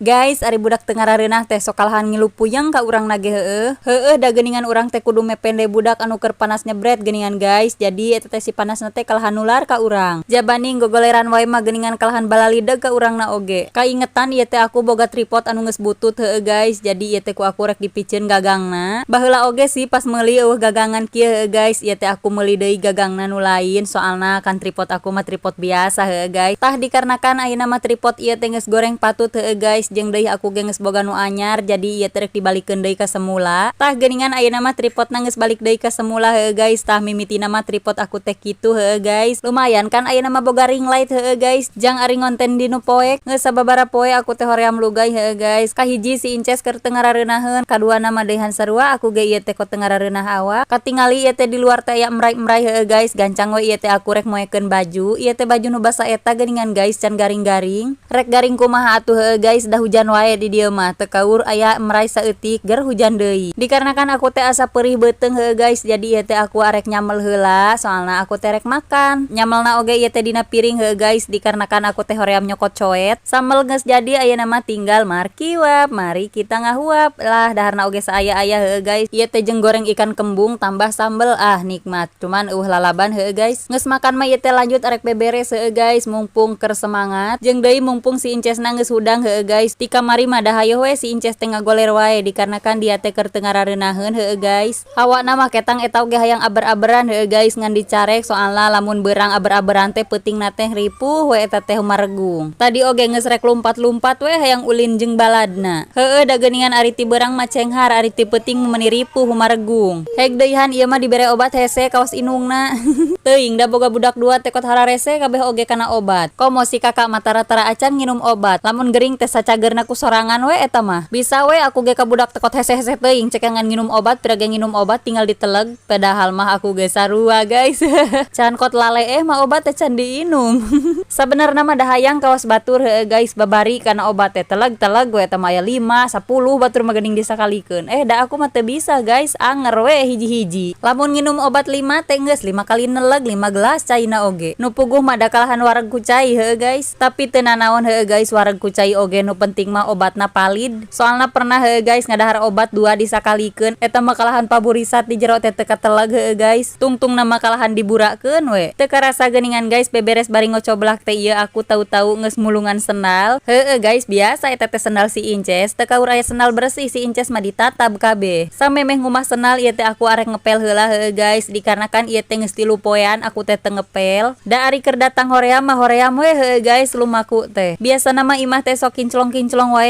Guys, ari budak teu ngarareunah teh sok kalahan ngilu puyeng ka urang nage heueuh da geuningan urang teh kudu mepende budak anu keur panas nyebret geuningan guys. Jadi eta teh si panasna teh kalahan nular ka urang. Jabani gogoleran wae mah geuningan kalahan balalideg ka urangna oge. Kaingetan ieu teh aku boga tripod anu geus butut heueuh guys. Jadi ieu teh ku aku rek dipikeun gagangna. Baheula oge sih pas meuli eueuh gagangan kieu heueuh guys. Ieu teh aku meuli deui gagangna nu lain soalna kan tripod aku mah tripod biasa heueuh guys. Tah dikarenakan ayeuna mah tripod ieu teh geus goreng patut heueuh guys. Jeung deui aku ge geus boga nu anyar jadi ieu teh rek dibalikeun deui ka semula. Tah geuningan ayeuna mah tripodna geus balik deui ka semula heueuh guys. Tah mimitina mah tripod aku teh kitu heueuh guys. Lumayan kan ayeuna mah boga ring light heueuh guys. Jang ari ngonten dinu poek geus sababaraha poe aku teh hoream lugay heueuh guys. Kahiji si Inces keur teu ngarareunaheun, kaduana mah deuhan sarua aku ge ieu teh keur teu ngarareunah awak. Katingali ieu teh di luar teh aya emray-emray heueuh guys. Gancang we ieu teh aku rek moekeun baju. Ieu teh baju nu basa eta geuningan guys can garing-garing. Rek garing kumaha atuh heueuh guys. Da hujan wae di dieu mah teu kaur aya emray saeutik ger hujan deui. Dikarenakan aku teh asa perih beuteung heueuh guys. Jadi ieu teh aku arek nyamel heula soalna aku teh rek makan. Nyamelna oge ieu teh dina piring heueuh guys dikarenakan aku teh hoream nyokot coet. Sambel geus jadi ayeuna mah tinggal markiwap. Mari kita ngahuap. Lah daharna oge saaya-aya heueuh guys. Ieu teh jeung goreng ikan kembung tambah sambel nikmat. Cuman lalaban heueuh guys. Geus makan mah ieu teh lanjut arek beberes heueuh guys mumpung keur semangat. Jeung deui mumpung si Incesna geus hudang heueuh guys. Di kamari mah dahayo we si Inces teh ngagoler wae dikarenakan dia teh keur teu ngarareunaheun heueuh guys. Hawana mah ketang eta oge hayang aber-aberan heueuh guys ngan dicarek soalna lamun beurang aber-aberan teh peutingna teh ripuh we eta teh maregung. Tadi oge geus rek lumpat-lumpat we hayang ulin jeung baladna. Heueuh da geuningan ari ti beurang mah cenghar ari ti peuting meuni ripuh maregung. Heg deuihan ieu mah dibere obat hese kaos inungna. Teuing da boga budak dua teh kot hararese kabeh oge kana obat. Komo si kakak mah tara-tara acan nginum obat. Lamun gering teh sacageurna ku sorangan we eta mah. Bisa we aku ge ka budak tekot hese-hese teuing cekengan nginum obat pira ge nginum obat tinggal diteleg padahal mah aku ge sarua guys. Can kot lale mah obat teh can diinum. Sabenerna mah da hayang kawas batur heueuh guys babari kana obat teh teleg-teleg we eta mah aya 5 10 batur mah geuning disakalikeun. Da aku mah teu bisa guys anger we hiji-hiji. Lamun nginum obat 5 teh geus 5 kali neleg 5 gelas caina oge. Nu puguh mah da kalahan wareg ku cai heueuh guys. Tapi teu nanaon heueuh guys wareg ku cai oge nu penting mah obatna valid. Soalna pernah heueuh guys ngadahar obat 2 disakalikeun eta mah kalahan paburisat di jero teh teu kateleg heueuh guys. Tungtung nama kalahan diburakeun we. Teu karasa geuningan guys beberes bari ngocoblak teh ieu aku tahu-tahu geus mulungan sendal. Heueuh guys biasa eta teh sendal si Inces teu kaur aya sendal bersih si Inces mah ditatab kabeh. Samemeh ngumah sendal ieu teh aku arek ngepel heula heueuh guys dikarenakan ieu teh geus 3 poean aku teh teu ngepel. Da ari keur datang hoream mah hoream we heueuh guys lumaku teh. Biasana mah imah teh sok kinclong-kinclong wae